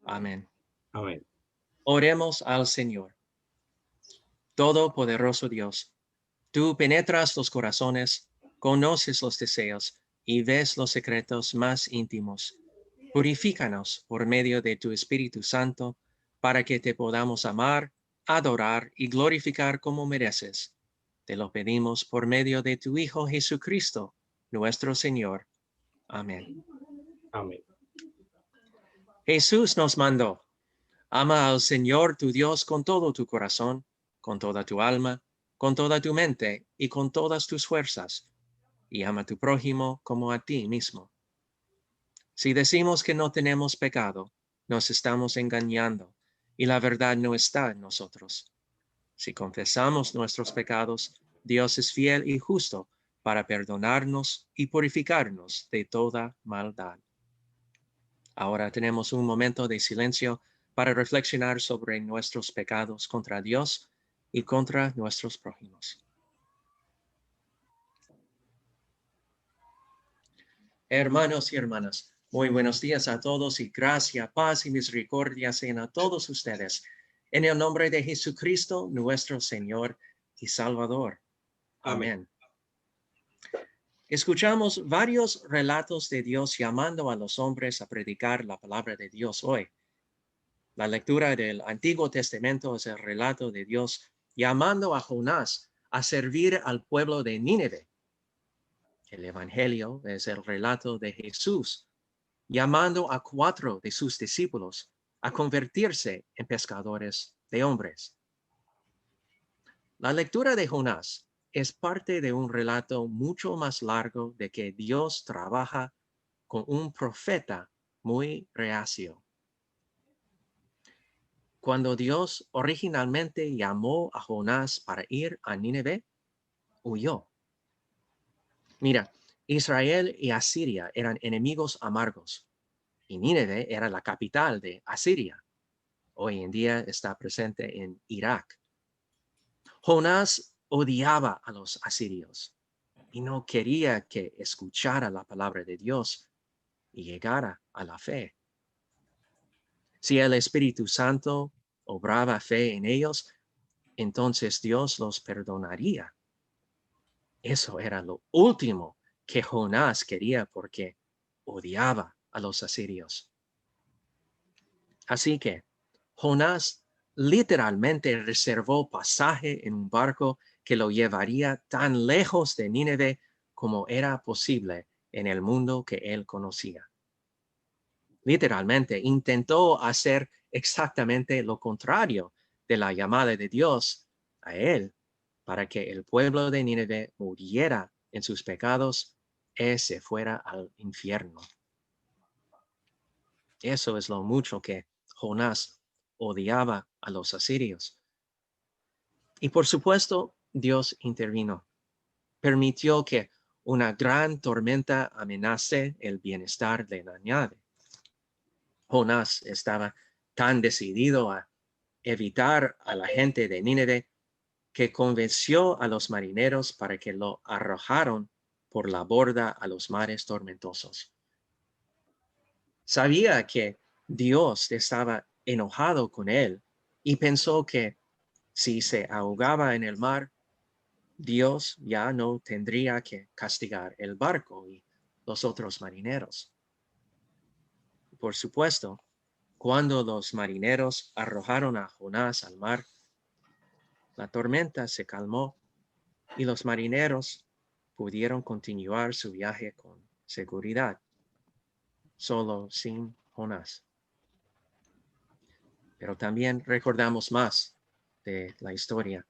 Amén. Amén. Oremos al Señor. Todopoderoso Dios, tú penetras los corazones, conoces los deseos y ves los secretos más íntimos. Purifícanos por medio de tu Espíritu Santo, para que te podamos amar, adorar y glorificar como mereces. Te lo pedimos por medio de tu Hijo Jesucristo, nuestro Señor. Amén. Amén. Jesús nos mandó: ama al Señor tu Dios con todo tu corazón, con toda tu alma, con toda tu mente y con todas tus fuerzas, y ama a tu prójimo como a ti mismo. Si decimos que no tenemos pecado, nos estamos engañando y la verdad no está en nosotros. Si confesamos nuestros pecados, Dios es fiel y justo para perdonarnos y purificarnos de toda maldad. Ahora tenemos un momento de silencio para reflexionar sobre nuestros pecados contra Dios y contra nuestros prójimos. Hermanos y hermanas, muy buenos días a todos y gracia, paz y misericordia sean a todos ustedes. En el nombre de Jesucristo, nuestro Señor y Salvador. Amén. Escuchamos varios relatos de Dios llamando a los hombres a predicar la palabra de Dios hoy. La lectura del Antiguo Testamento es el relato de Dios llamando a Jonás a servir al pueblo de Nínive. El Evangelio es el relato de Jesús llamando a 4 de sus discípulos a convertirse en pescadores de hombres. La lectura de Jonás es parte de un relato mucho más largo de que Dios trabaja con un profeta muy reacio. Cuando Dios originalmente llamó a Jonás para ir a Nínive, huyó. Mira, Israel y Asiria eran enemigos amargos, y Nínive era la capital de Asiria. Hoy en día está presente en Irak. Jonás odiaba a los asirios y no quería que escuchara la palabra de Dios y llegara a la fe. Si el Espíritu Santo obraba fe en ellos, entonces Dios los perdonaría. Eso era lo último que Jonás quería porque odiaba a los asirios. Así que Jonás literalmente reservó pasaje en un barco que lo llevaría tan lejos de Nínive como era posible en el mundo que él conocía. Literalmente intentó hacer exactamente lo contrario de la llamada de Dios a él, para que el pueblo de Nínive muriera en sus pecados y se fuera al infierno. Eso es lo mucho que Jonás odiaba a los asirios. Y por supuesto, Dios intervino. Permitió que una gran tormenta amenace el bienestar de la nave. Jonás estaba tan decidido a evitar a la gente de Nínive que convenció a los marineros para que lo arrojaron por la borda a los mares tormentosos. Sabía que Dios estaba enojado con él y pensó que si se ahogaba en el mar, Dios ya no tendría que castigar el barco y los otros marineros. Por supuesto, cuando los marineros arrojaron a Jonás al mar, la tormenta se calmó y los marineros pudieron continuar su viaje con seguridad, solo sin Jonás. Pero también recordamos más de la historia.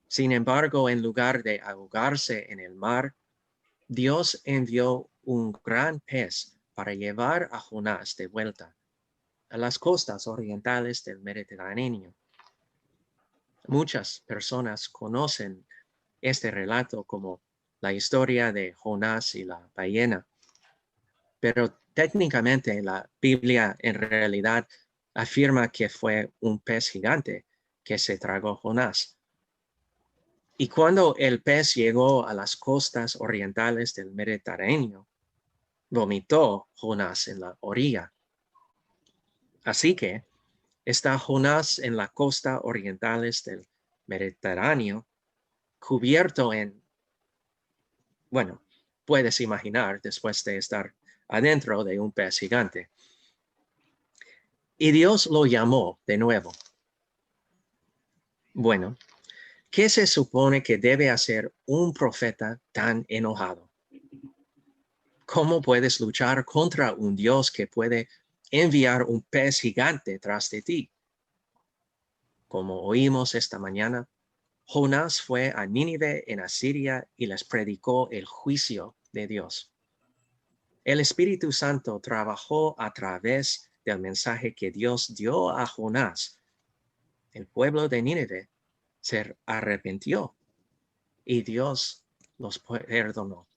Sin embargo, en lugar de ahogarse en el mar, Dios envió un gran pez para llevar a Jonás de vuelta a las costas orientales del Mediterráneo. Muchas personas conocen este relato como la historia de Jonás y la ballena, pero técnicamente la Biblia en realidad afirma que fue un pez gigante que se tragó Jonás. Y cuando el pez llegó a las costas orientales del Mediterráneo, vomitó Jonás en la orilla. Así que está Jonás en la costa orientales del Mediterráneo, cubierto en, bueno, puedes imaginar después de estar adentro de un pez gigante. Y Dios lo llamó de nuevo. Bueno, ¿qué se supone que debe hacer un profeta tan enojado? ¿Cómo puedes luchar contra un Dios que puede enviar un pez gigante tras de ti? Como oímos esta mañana, Jonás fue a Nínive en Asiria y les predicó el juicio de Dios. El Espíritu Santo trabajó a través del mensaje que Dios dio a Jonás. El pueblo de Nínive se arrepintió y Dios los perdonó.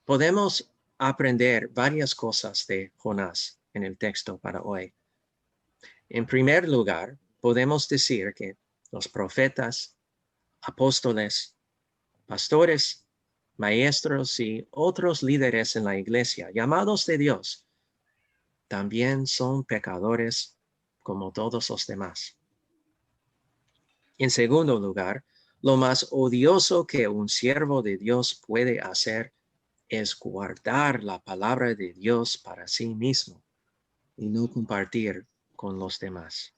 Podemos aprender varias cosas de Jonás en el texto para hoy. En primer lugar, podemos decir que los profetas, apóstoles, pastores, maestros y otros líderes en la iglesia, llamados de Dios, también son pecadores como todos los demás. En segundo lugar, lo más odioso que un siervo de Dios puede hacer es guardar la palabra de Dios para sí mismo y no compartir con los demás.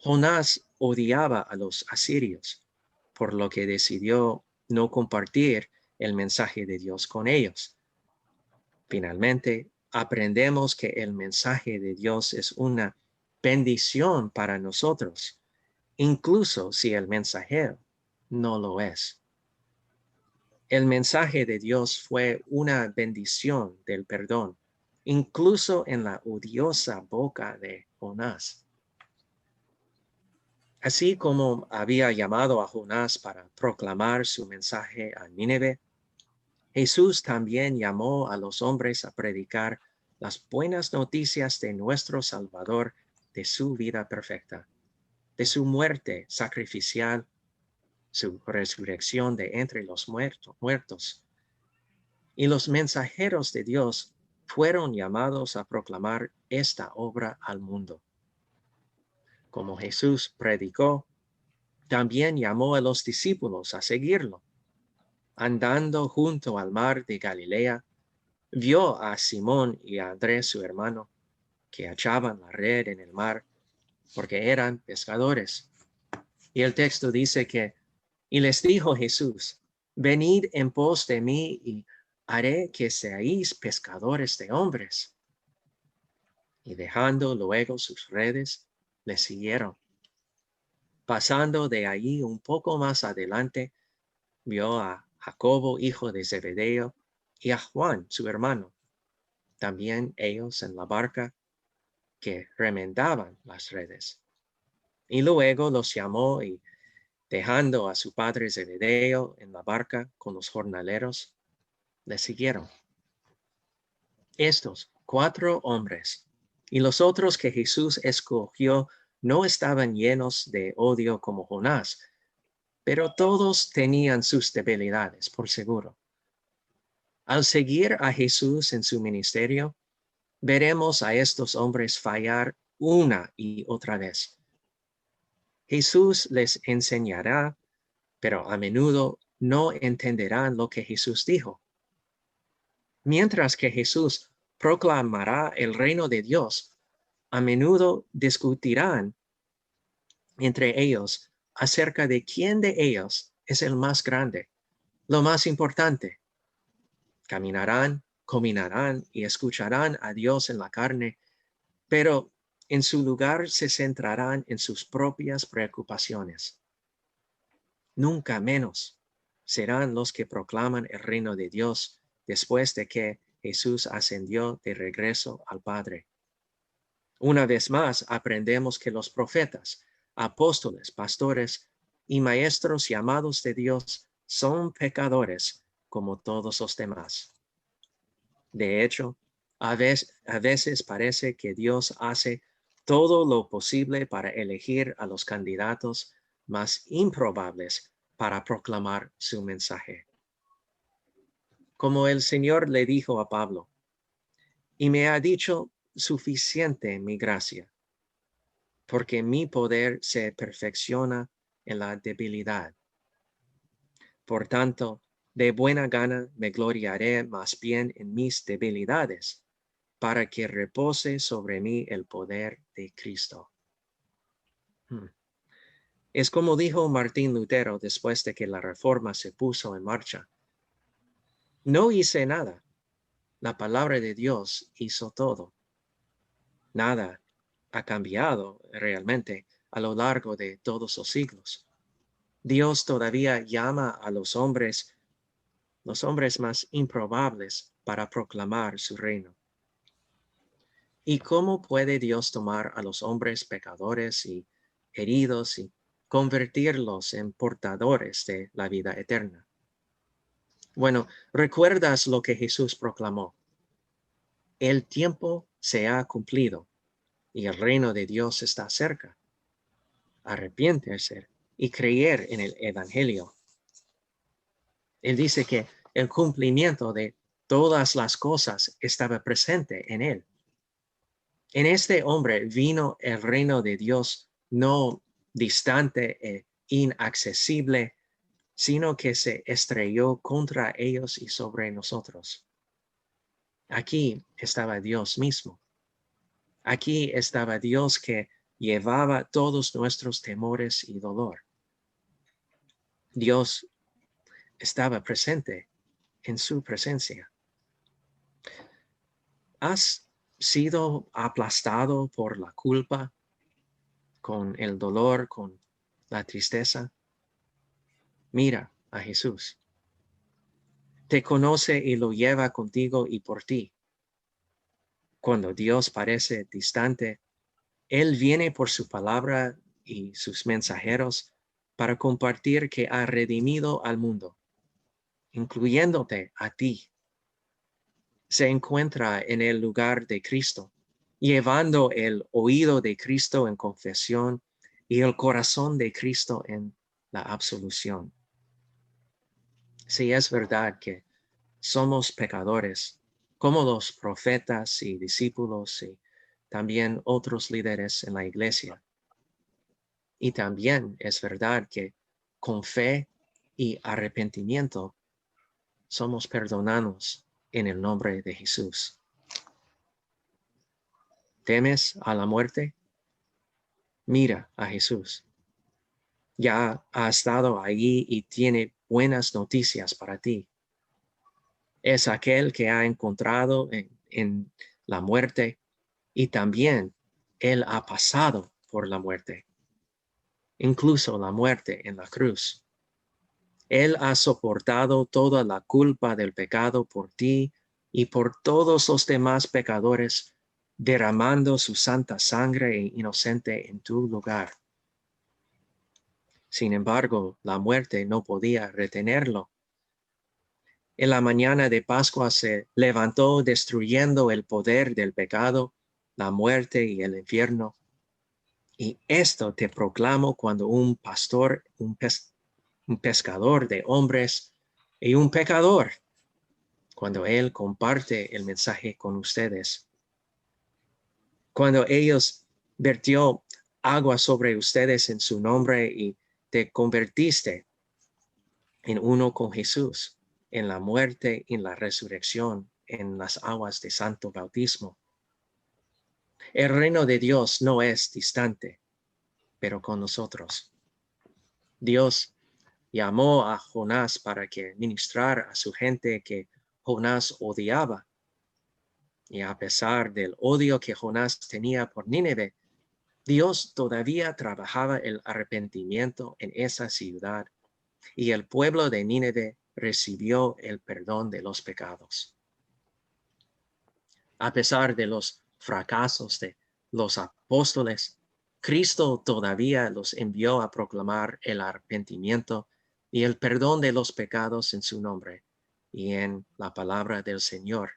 Jonás odiaba a los asirios, por lo que decidió no compartir el mensaje de Dios con ellos. Finalmente, aprendemos que el mensaje de Dios es una bendición para nosotros, incluso si el mensajero no lo es. El mensaje de Dios fue una bendición del perdón, incluso en la odiosa boca de Jonás. Así como había llamado a Jonás para proclamar su mensaje a Nínive, Jesús también llamó a los hombres a predicar las buenas noticias de nuestro Salvador, de su vida perfecta, de su muerte sacrificial, su resurrección de entre los muertos. Y los mensajeros de Dios fueron llamados a proclamar esta obra al mundo. Como Jesús predicó, también llamó a los discípulos a seguirlo. Andando junto al mar de Galilea, vio a Simón y a Andrés, su hermano, que echaban la red en el mar porque eran pescadores. Y el texto dice que, y les dijo Jesús, venid en pos de mí y haré que seáis pescadores de hombres. Y dejando luego sus redes, le siguieron. Pasando de allí un poco más adelante, vio a Jacobo, hijo de Zebedeo, y a Juan, su hermano, también ellos en la barca, que remendaban las redes. Y luego los llamó y, dejando a su padre Zebedeo en la barca con los jornaleros, le siguieron. Estos 4 hombres y los otros que Jesús escogió no estaban llenos de odio como Jonás, pero todos tenían sus debilidades, por seguro. Al seguir a Jesús en su ministerio, veremos a estos hombres fallar una y otra vez. Jesús les enseñará, pero a menudo no entenderán lo que Jesús dijo. Mientras que Jesús proclamará el reino de Dios, a menudo discutirán entre ellos acerca de quién de ellos es el más grande, lo más importante. Caminarán, combinarán y escucharán a Dios en la carne, pero en su lugar se centrarán en sus propias preocupaciones. Nunca menos serán los que proclaman el reino de Dios después de que Jesús ascendió de regreso al Padre. Una vez más, aprendemos que los profetas, apóstoles, pastores y maestros llamados de Dios son pecadores como todos los demás. De hecho, a veces parece que Dios hace todo lo posible para elegir a los candidatos más improbables para proclamar su mensaje. Como el Señor le dijo a Pablo, Y me ha dicho, suficiente mi gracia, porque mi poder se perfecciona en la debilidad. Por tanto, de buena gana me gloriaré más bien en mis debilidades, para que repose sobre mí el poder de Cristo. Es como dijo Martín Lutero después de que la Reforma se puso en marcha. No hice nada. La palabra de Dios hizo todo. Nada ha cambiado realmente a lo largo de todos los siglos. Dios todavía llama a los hombres más improbables, para proclamar su reino. ¿Y cómo puede Dios tomar a los hombres pecadores y heridos y convertirlos en portadores de la vida eterna? Bueno, ¿recuerdas lo que Jesús proclamó? El tiempo se ha cumplido y el reino de Dios está cerca. Arrepiéntese y creer en el Evangelio. Él dice que el cumplimiento de todas las cosas estaba presente en él. En este hombre vino el reino de Dios, no distante e inaccesible, sino que se estrelló contra ellos y sobre nosotros. Aquí estaba Dios mismo. Aquí estaba Dios que llevaba todos nuestros temores y dolor. Dios estaba presente en su presencia. ¿Has sido aplastado por la culpa, con el dolor, con la tristeza? Mira a Jesús. Te conoce y lo lleva contigo y por ti. Cuando Dios parece distante, Él viene por su palabra y sus mensajeros para compartir que ha redimido al mundo, incluyéndote a ti. Se encuentra en el lugar de Cristo, llevando el oído de Cristo en confesión y el corazón de Cristo en la absolución. Si es verdad que somos pecadores, como los profetas y discípulos y también otros líderes en la iglesia. Y también es verdad que con fe y arrepentimiento somos perdonados en el nombre de Jesús. ¿Temes a la muerte? Mira a Jesús. Ya ha estado allí y tiene buenas noticias para ti. Es aquel que ha encontrado en la muerte y también Él ha pasado por la muerte, incluso la muerte en la cruz. Él ha soportado toda la culpa del pecado por ti y por todos los demás pecadores, derramando su santa sangre inocente en tu lugar. Sin embargo, la muerte no podía retenerlo. En la mañana de Pascua se levantó destruyendo el poder del pecado, la muerte y el infierno. Y esto te proclamo cuando un pastor, un pescador de hombres y un pecador, cuando él comparte el mensaje con ustedes. Cuando ellos vertió agua sobre ustedes en su nombre y te convertiste en uno con Jesús, en la muerte, en la resurrección, en las aguas de santo bautismo. El reino de Dios no es distante, pero con nosotros. Dios llamó a Jonás para que ministrara a su gente que Jonás odiaba. Y a pesar del odio que Jonás tenía por Nínive, Dios todavía trabajaba el arrepentimiento en esa ciudad y el pueblo de Nínive recibió el perdón de los pecados. A pesar de los fracasos de los apóstoles, Cristo todavía los envió a proclamar el arrepentimiento y el perdón de los pecados en su nombre y en la palabra del Señor.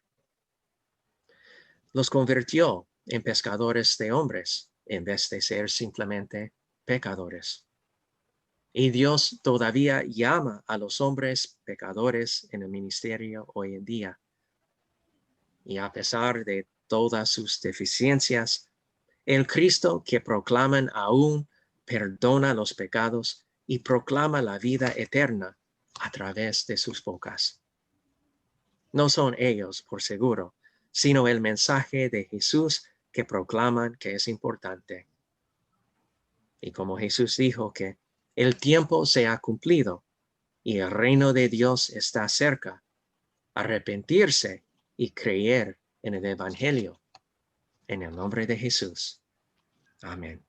Los convirtió en pescadores de hombres en vez de ser simplemente pecadores. Y Dios todavía llama a los hombres pecadores en el ministerio hoy en día. Y a pesar de todas sus deficiencias, el Cristo que proclaman aún perdona los pecados y proclama la vida eterna a través de sus bocas. No son ellos, por seguro, sino el mensaje de Jesús que proclaman que es importante. Y como Jesús dijo que el tiempo se ha cumplido y el reino de Dios está cerca, arrepentirse y creer en el Evangelio. En el nombre de Jesús. Amén.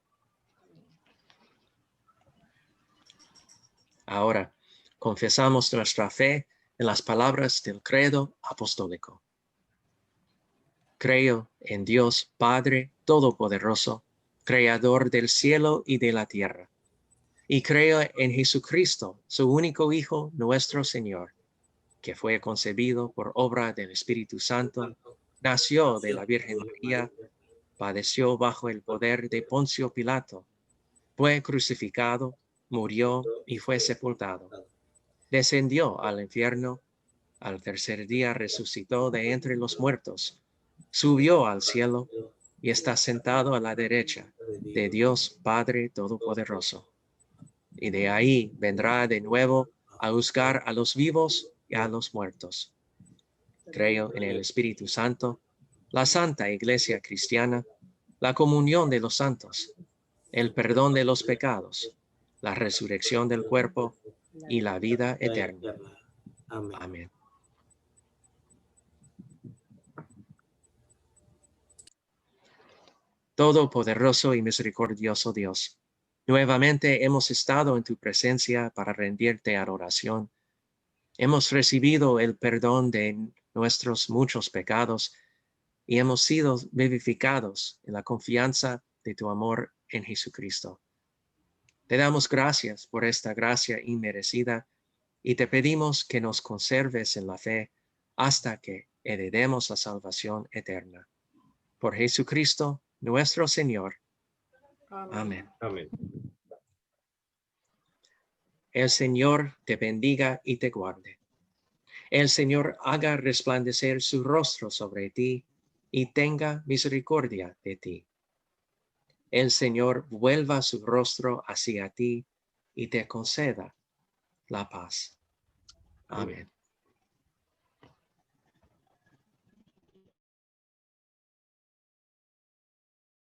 Ahora, confesamos nuestra fe en las palabras del credo apostólico. Creo en Dios Padre Todopoderoso, Creador del cielo y de la tierra. Y creo en Jesucristo, su único Hijo, nuestro Señor, que fue concebido por obra del Espíritu Santo, nació de la Virgen María, padeció bajo el poder de Poncio Pilato, fue crucificado, murió y fue sepultado. Descendió al infierno, al tercer día resucitó de entre los muertos, subió al cielo y está sentado a la derecha de Dios Padre Todopoderoso. Y de ahí vendrá de nuevo a juzgar a los vivos y a los muertos. Creo en el Espíritu Santo, la Santa Iglesia Cristiana, la comunión de los santos, el perdón de los pecados, la resurrección del cuerpo y la vida eterna. Amén. Todopoderoso y misericordioso Dios, nuevamente hemos estado en tu presencia para rendirte adoración. Hemos recibido el perdón de nuestros muchos pecados y hemos sido vivificados en la confianza de tu amor en Jesucristo. Te damos gracias por esta gracia inmerecida y te pedimos que nos conserves en la fe hasta que heredemos la salvación eterna. Por Jesucristo, nuestro Señor. Amén. Amén. El Señor te bendiga y te guarde. El Señor haga resplandecer su rostro sobre ti y tenga misericordia de ti. El Señor vuelva su rostro hacia ti y te conceda la paz. Amén.